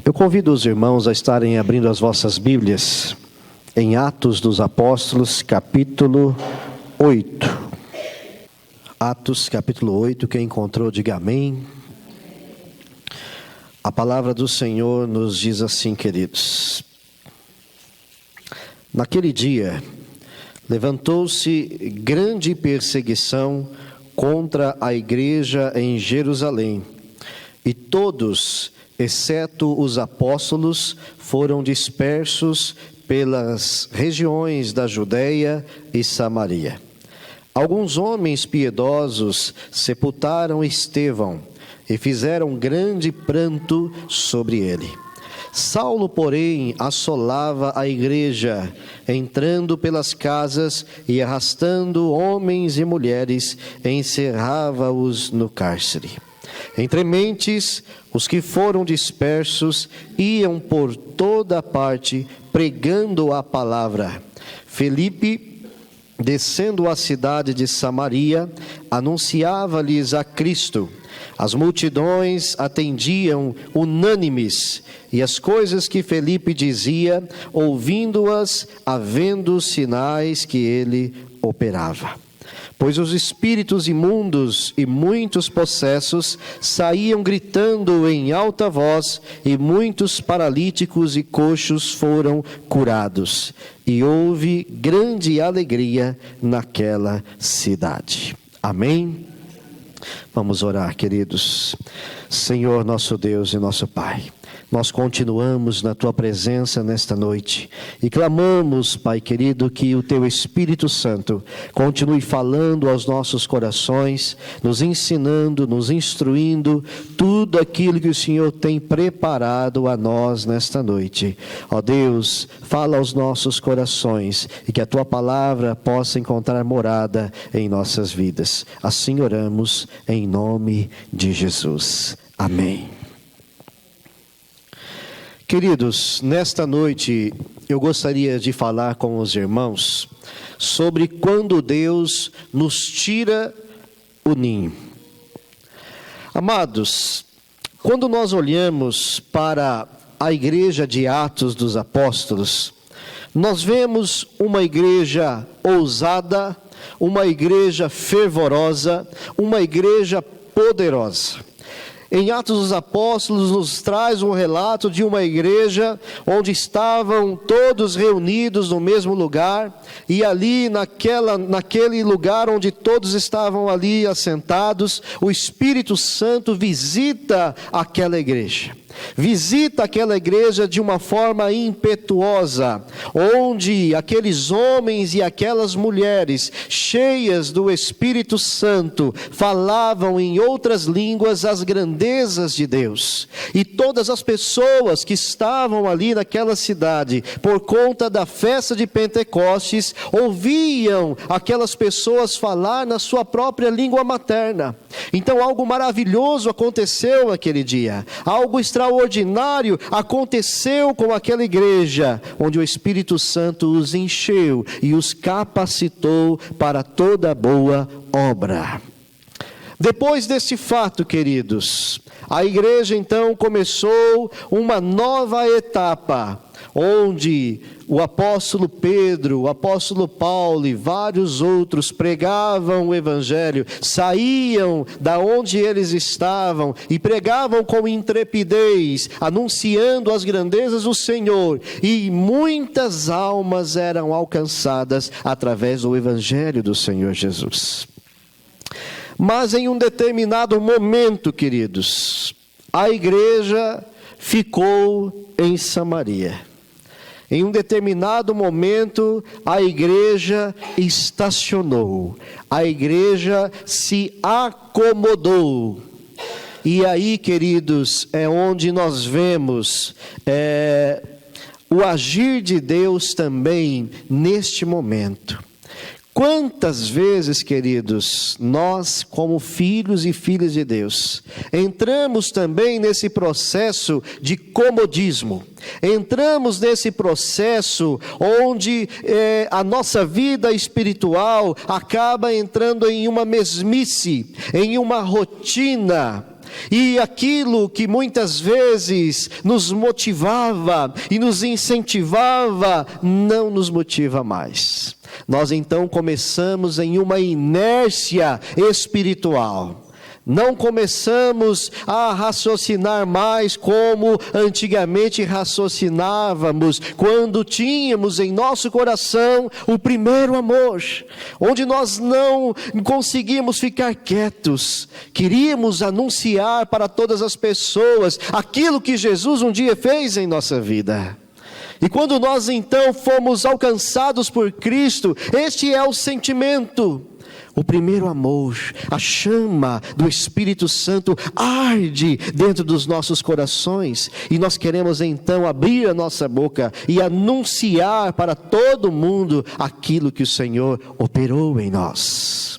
Eu convido os irmãos a estarem abrindo as vossas Bíblias em Atos dos Apóstolos, capítulo 8. Atos, capítulo 8, quem encontrou, diga amém. A palavra do Senhor nos diz assim, queridos. Naquele dia, levantou-se grande perseguição contra a igreja em Jerusalém, e todos, exceto os apóstolos, foram dispersos pelas regiões da Judeia e Samaria. Alguns homens piedosos sepultaram Estevão e fizeram grande pranto sobre ele. Saulo, porém, assolava a igreja, entrando pelas casas e arrastando homens e mulheres, encerrava-os no cárcere. Entre mentes, os que foram dispersos iam por toda parte pregando a palavra. Felipe, descendo à cidade de Samaria, anunciava-lhes a Cristo. As multidões atendiam unânimes, e as coisas que Felipe dizia, ouvindo-as, havendo sinais que ele operava. Pois os espíritos imundos e muitos possessos saíam gritando em alta voz, e muitos paralíticos e coxos foram curados. E houve grande alegria naquela cidade. Amém? Vamos orar, queridos. Senhor, nosso Deus e nosso Pai, nós continuamos na Tua presença nesta noite e clamamos, Pai querido, que o Teu Espírito Santo continue falando aos nossos corações, nos ensinando, nos instruindo, tudo aquilo que o Senhor tem preparado a nós nesta noite. Ó Deus, fala aos nossos corações e que a Tua palavra possa encontrar morada em nossas vidas. Assim oramos em nome de Jesus. Amém. Queridos, nesta noite eu gostaria de falar com os irmãos sobre quando Deus nos tira o ninho. Amados, quando nós olhamos para a igreja de Atos dos Apóstolos, nós vemos uma igreja ousada, uma igreja fervorosa, uma igreja poderosa. Em Atos dos Apóstolos nos traz um relato de uma igreja onde estavam todos reunidos no mesmo lugar, e ali naquele lugar onde todos estavam ali assentados, o Espírito Santo visita aquela igreja. Visita aquela igreja de uma forma impetuosa, onde aqueles homens e aquelas mulheres cheias do Espírito Santo falavam em outras línguas as grandezas de Deus. E todas as pessoas que estavam ali naquela cidade, por conta da festa de Pentecostes, ouviam aquelas pessoas falar na sua própria língua materna. Então algo maravilhoso aconteceu naquele dia, algo extraordinário aconteceu com aquela igreja, onde o Espírito Santo os encheu e os capacitou para toda boa obra. Depois desse fato, queridos, a igreja então começou uma nova etapa, onde o apóstolo Pedro, o apóstolo Paulo e vários outros pregavam o evangelho, saíam da onde eles estavam e pregavam com intrepidez, anunciando as grandezas do Senhor, e muitas almas eram alcançadas através do evangelho do Senhor Jesus. Mas em um determinado momento, queridos, a igreja ficou em Samaria. Em um determinado momento, a igreja estacionou, a igreja se acomodou. E aí, queridos, é onde nós vemos o agir de Deus também neste momento. Quantas vezes, queridos, nós, como filhos e filhas de Deus, entramos também nesse processo de comodismo, entramos nesse processo onde a nossa vida espiritual acaba entrando em uma mesmice, em uma rotina, E aquilo que muitas vezes nos motivava e nos incentivava, não nos motiva mais. Nós então começamos em uma inércia espiritual. Não começamos a raciocinar mais como antigamente raciocinávamos, quando tínhamos em nosso coração o primeiro amor, onde nós não conseguíamos ficar quietos, queríamos anunciar para todas as pessoas aquilo que Jesus um dia fez em nossa vida. E quando nós então fomos alcançados por Cristo, este é o sentimento. O primeiro amor, a chama do Espírito Santo arde dentro dos nossos corações, e nós queremos então abrir a nossa boca e anunciar para todo mundo aquilo que o Senhor operou em nós.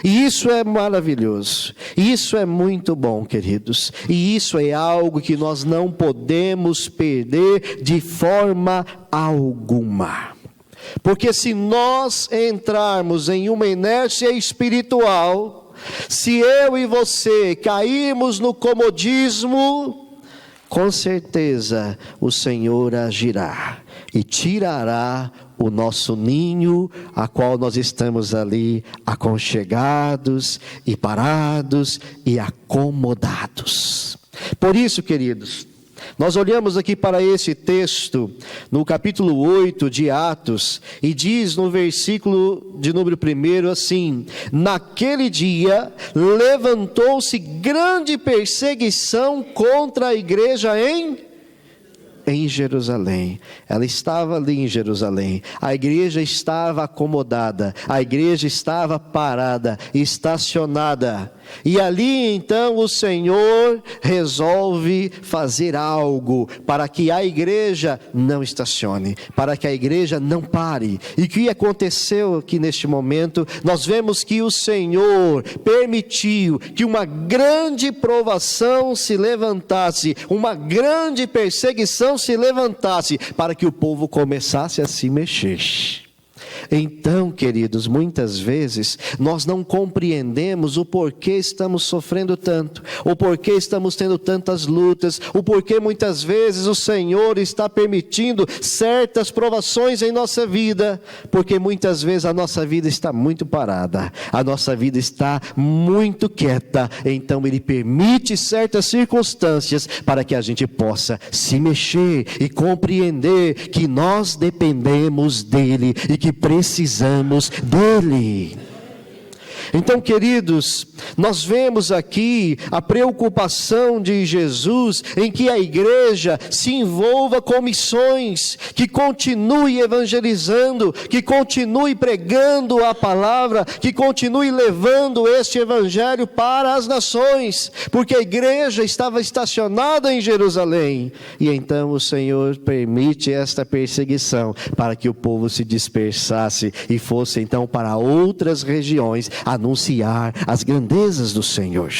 E isso é maravilhoso, isso é muito bom, queridos, e isso é algo que nós não podemos perder de forma alguma. Porque se nós entrarmos em uma inércia espiritual, se eu e você cairmos no comodismo, com certeza o Senhor agirá e tirará o nosso ninho, a qual nós estamos ali aconchegados e parados e acomodados. Por isso, queridos, nós olhamos aqui para esse texto, no capítulo 8 de Atos, e diz no versículo de número 1 assim: naquele dia levantou-se grande perseguição contra a igreja em Jerusalém. Ela estava ali em Jerusalém, a igreja estava acomodada, a igreja estava parada, estacionada, e ali então o Senhor resolve fazer algo para que a igreja não estacione, para que a igreja não pare. E o que aconteceu aqui neste momento? Nós vemos que o Senhor permitiu que uma grande provação se levantasse, uma grande perseguição se levantasse, para que o povo começasse a se mexer. Então, queridos, muitas vezes nós não compreendemos o porquê estamos sofrendo tanto, o porquê estamos tendo tantas lutas, o porquê muitas vezes o Senhor está permitindo certas provações em nossa vida, porque muitas vezes a nossa vida está muito parada, a nossa vida está muito quieta. Então Ele permite certas circunstâncias para que a gente possa se mexer e compreender que nós dependemos dEle e que precisamos dEle. Então, queridos, nós vemos aqui a preocupação de Jesus em que a igreja se envolva com missões, que continue evangelizando, que continue pregando a palavra, que continue levando este evangelho para as nações, porque a igreja estava estacionada em Jerusalém, e então o Senhor permite esta perseguição para que o povo se dispersasse e fosse então para outras regiões anunciar as grandezas do Senhor.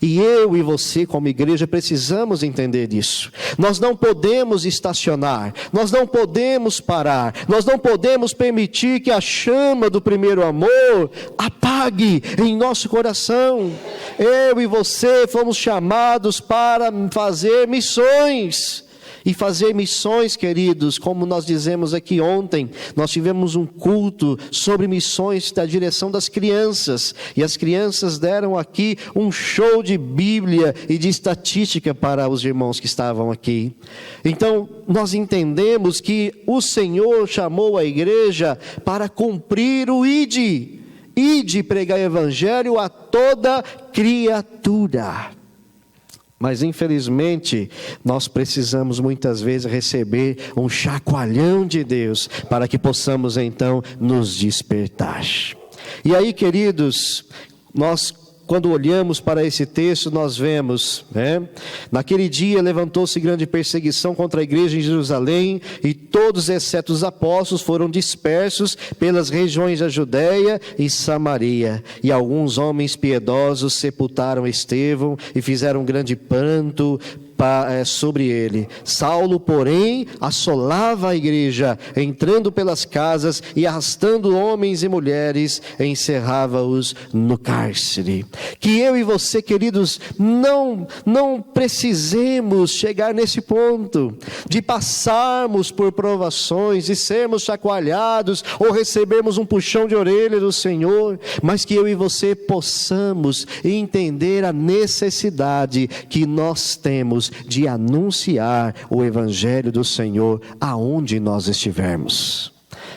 E eu e você como igreja precisamos entender isso. Nós não podemos estacionar, nós não podemos parar, nós não podemos permitir que a chama do primeiro amor apague em nosso coração. Eu e você fomos chamados para fazer missões. E fazer missões, queridos, como nós dizemos aqui ontem, nós tivemos um culto sobre missões da direção das crianças, e as crianças deram aqui um show de Bíblia e de estatística para os irmãos que estavam aqui. Então, nós entendemos que o Senhor chamou a igreja para cumprir o ide pregar o evangelho a toda criatura. Mas infelizmente, nós precisamos muitas vezes receber um chacoalhão de Deus, para que possamos então nos despertar. E aí, queridos, nós quando olhamos para esse texto, nós vemos, naquele dia levantou-se grande perseguição contra a igreja em Jerusalém, e todos, exceto os apóstolos, foram dispersos pelas regiões da Judéia e Samaria. E alguns homens piedosos sepultaram Estevão e fizeram um grande pranto sobre ele. Saulo, porém, assolava a igreja, entrando pelas casas e arrastando homens e mulheres, encerrava-os no cárcere. Que eu e você, queridos, não precisemos chegar nesse ponto de passarmos por provações e sermos chacoalhados ou recebermos um puxão de orelha do Senhor, mas que eu e você possamos entender a necessidade que nós temos de anunciar o Evangelho do Senhor aonde nós estivermos.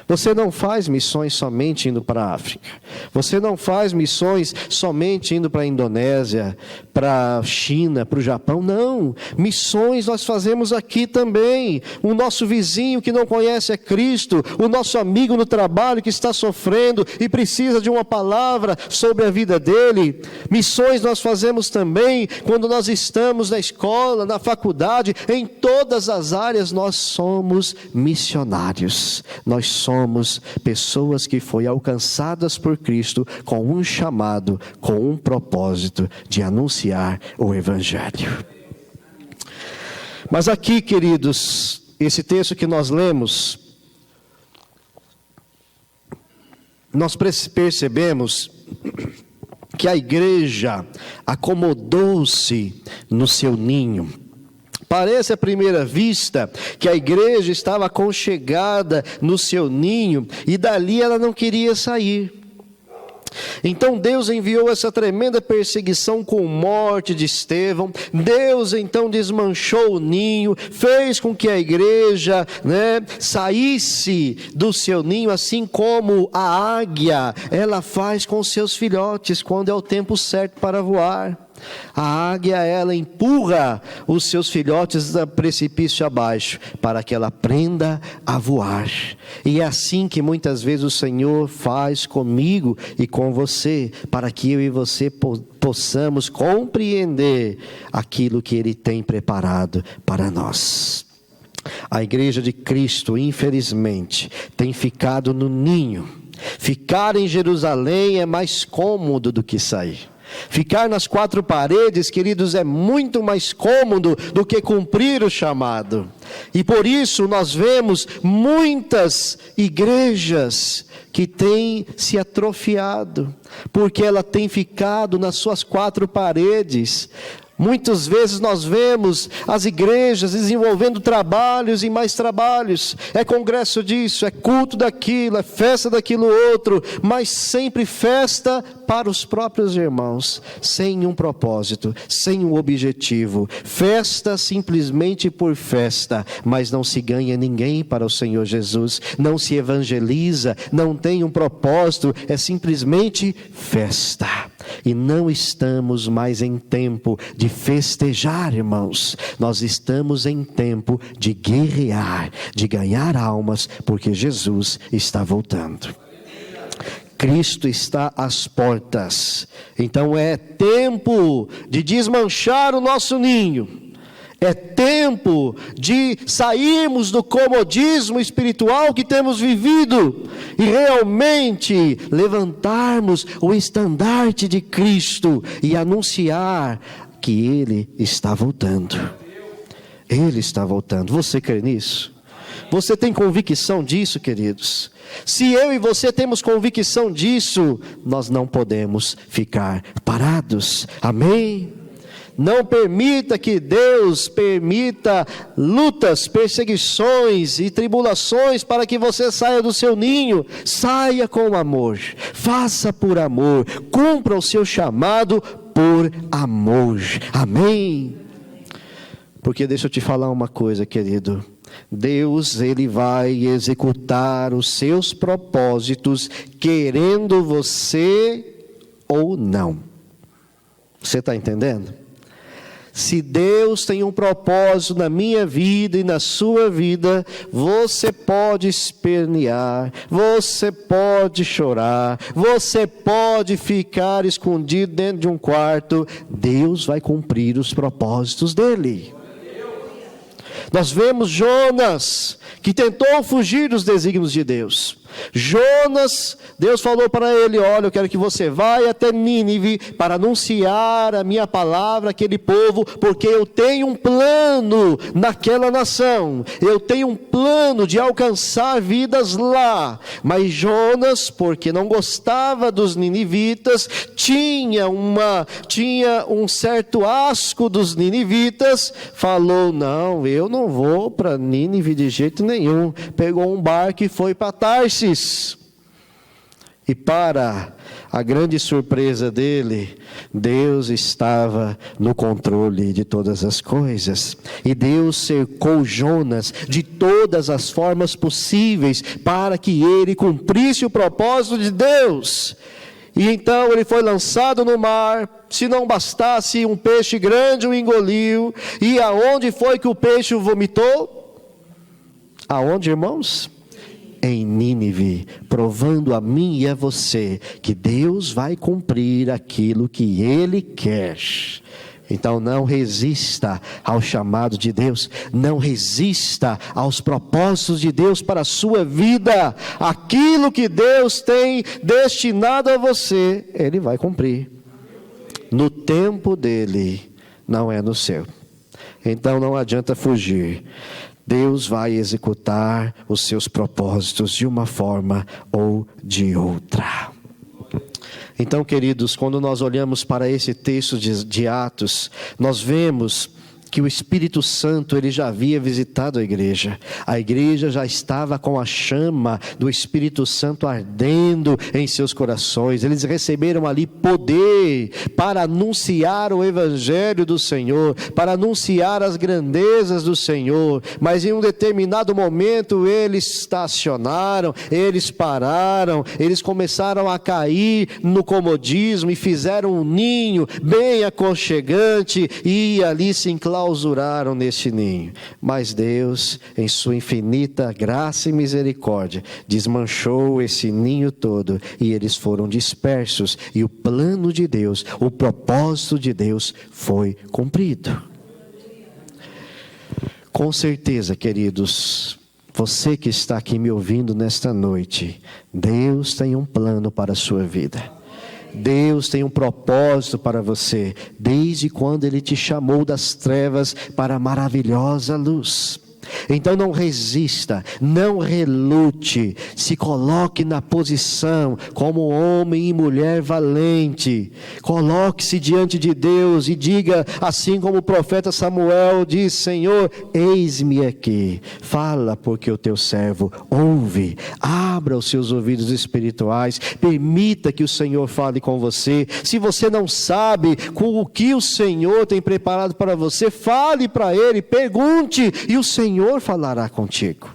Você não faz missões somente indo para a África. Você não faz missões somente indo para a Indonésia, para a China, para o Japão. Não. Missões nós fazemos aqui também. O nosso vizinho que não conhece a Cristo, o nosso amigo no trabalho que está sofrendo e precisa de uma palavra sobre a vida dele. Missões nós fazemos também quando nós estamos na escola, na faculdade, em todas as áreas nós somos missionários. Nós somos pessoas que foram alcançadas por Cristo com um chamado, com um propósito de anunciar o Evangelho. Mas aqui, queridos, esse texto que nós lemos, nós percebemos que a igreja acomodou-se no seu ninho. Parece à primeira vista que a igreja estava aconchegada no seu ninho e dali ela não queria sair. Então Deus enviou essa tremenda perseguição com morte de Estevão. Deus então desmanchou o ninho, fez com que a igreja saísse do seu ninho, assim como a águia, ela faz com seus filhotes quando é o tempo certo para voar. A águia, ela empurra os seus filhotes do precipício abaixo, para que ela aprenda a voar. E é assim que muitas vezes o Senhor faz comigo e com você, para que eu e você possamos compreender aquilo que Ele tem preparado para nós. A igreja de Cristo, infelizmente, tem ficado no ninho. Ficar em Jerusalém é mais cômodo do que sair. Ficar nas quatro paredes, queridos, é muito mais cômodo do que cumprir o chamado. E por isso nós vemos muitas igrejas que têm se atrofiado, porque ela tem ficado nas suas quatro paredes. Muitas vezes nós vemos as igrejas desenvolvendo trabalhos e mais trabalhos. É congresso disso, é culto daquilo, é festa daquilo outro, mas sempre festa para os próprios irmãos, sem um propósito, sem um objetivo. Festa simplesmente por festa, mas não se ganha ninguém para o Senhor Jesus, não se evangeliza, não tem um propósito, é simplesmente festa. E não estamos mais em tempo de festejar, irmãos. Nós estamos em tempo de guerrear, de ganhar almas, porque Jesus está voltando. Cristo está às portas. Então é tempo de desmanchar o nosso ninho. É tempo de sairmos do comodismo espiritual que temos vivido e realmente levantarmos o estandarte de Cristo e anunciar que Ele está voltando. Ele está voltando. Você crê nisso? Você tem convicção disso, queridos? Se eu e você temos convicção disso, nós não podemos ficar parados. Amém? Não permita que Deus permita lutas, perseguições e tribulações para que você saia do seu ninho. Saia com amor, faça por amor, cumpra o seu chamado por amor. Amém? Porque deixa eu te falar uma coisa, querido. Deus, Ele vai executar os seus propósitos, querendo você ou não. Você está entendendo? Se Deus tem um propósito na minha vida e na sua vida, você pode espernear, você pode chorar, você pode ficar escondido dentro de um quarto. Deus vai cumprir os propósitos dEle. Nós vemos Jonas, que tentou fugir dos desígnios de Deus. Jonas, Deus falou para ele: olha, eu quero que você vá até Nínive para anunciar a minha palavra àquele povo, porque eu tenho um plano naquela nação, eu tenho um plano de alcançar vidas lá. Mas Jonas, porque não gostava dos ninivitas, tinha um certo asco dos ninivitas, falou: não, eu não vou para Nínive de jeito nenhum. Pegou um barco e foi para Tarsis. E para a grande surpresa dele, Deus estava no controle de todas as coisas. E Deus cercou Jonas de todas as formas possíveis para que ele cumprisse o propósito de Deus. E então ele foi lançado no mar. Se não bastasse, um peixe grande o engoliu. E aonde foi que o peixe o vomitou? Aonde, irmãos? Em Nínive, provando a mim e a você que Deus vai cumprir aquilo que Ele quer. Então não resista ao chamado de Deus, não resista aos propósitos de Deus para a sua vida. Aquilo que Deus tem destinado a você, Ele vai cumprir. No tempo dEle, não é no seu. Então não adianta fugir. Deus vai executar os seus propósitos de uma forma ou de outra. Então, queridos, quando nós olhamos para esse texto de Atos, nós vemos que o Espírito Santo, ele já havia visitado a igreja já estava com a chama do Espírito Santo ardendo em seus corações. Eles receberam ali poder para anunciar o Evangelho do Senhor, para anunciar as grandezas do Senhor. Mas em um determinado momento eles estacionaram, eles pararam, eles começaram a cair no comodismo e fizeram um ninho bem aconchegante e ali se enclausuraram neste ninho. Mas Deus, em sua infinita graça e misericórdia, desmanchou esse ninho todo e eles foram dispersos, e o plano de Deus, o propósito de Deus foi cumprido. Com certeza, queridos, você que está aqui me ouvindo nesta noite, Deus tem um plano para a sua vida. Deus tem um propósito para você, desde quando Ele te chamou das trevas para a maravilhosa luz. Então não resista, não relute, se coloque na posição como homem e mulher valente. Coloque-se diante de Deus e diga, assim como o profeta Samuel diz: Senhor, eis-me aqui, fala, porque o teu servo ouve. Abra os seus ouvidos espirituais, permita que o Senhor fale com você. Se você não sabe com o que o Senhor tem preparado para você, fale para Ele, pergunte, e o Senhor falará contigo.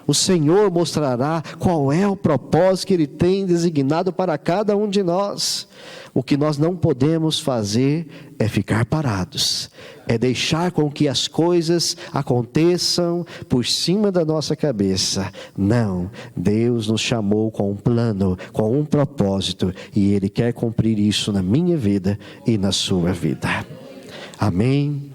O Senhor mostrará qual é o propósito que Ele tem designado para cada um de nós. O que nós não podemos fazer é ficar parados, é deixar com que as coisas aconteçam por cima da nossa cabeça. Não, Deus nos chamou com um plano, com um propósito, e Ele quer cumprir isso na minha vida e na sua vida. Amém?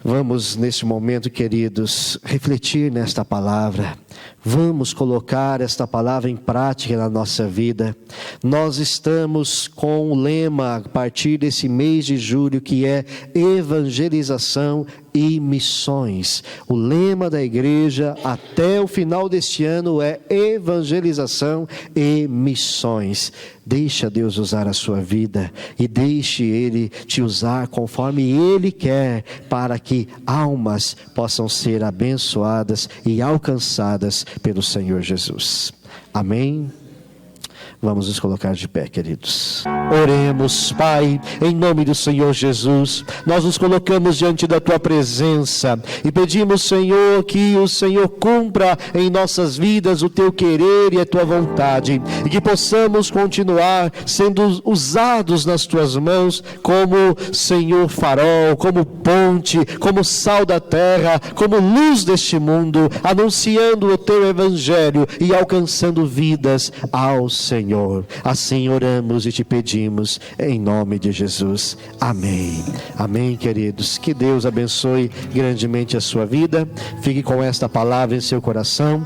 Vamos, neste momento, queridos, refletir nesta palavra. Vamos colocar esta palavra em prática na nossa vida. Nós estamos com o lema, a partir desse mês de julho, que é evangelização e missões. O lema da igreja até o final deste ano é evangelização e missões. Deixa Deus usar a sua vida e deixe Ele te usar conforme Ele quer, para que almas possam ser abençoadas e alcançadas pelo Senhor Jesus. Amém? Vamos nos colocar de pé, queridos. Oremos. Pai, em nome do Senhor Jesus, nós nos colocamos diante da Tua presença e pedimos, Senhor, que o Senhor cumpra em nossas vidas o Teu querer e a Tua vontade, e que possamos continuar sendo usados nas Tuas mãos como, Senhor, farol, como ponte, como sal da terra, como luz deste mundo, anunciando o Teu Evangelho e alcançando vidas ao Senhor. Assim oramos e te pedimos em nome de Jesus. Amém. Amém, queridos. Que Deus abençoe grandemente a sua vida. Fique com esta palavra em seu coração.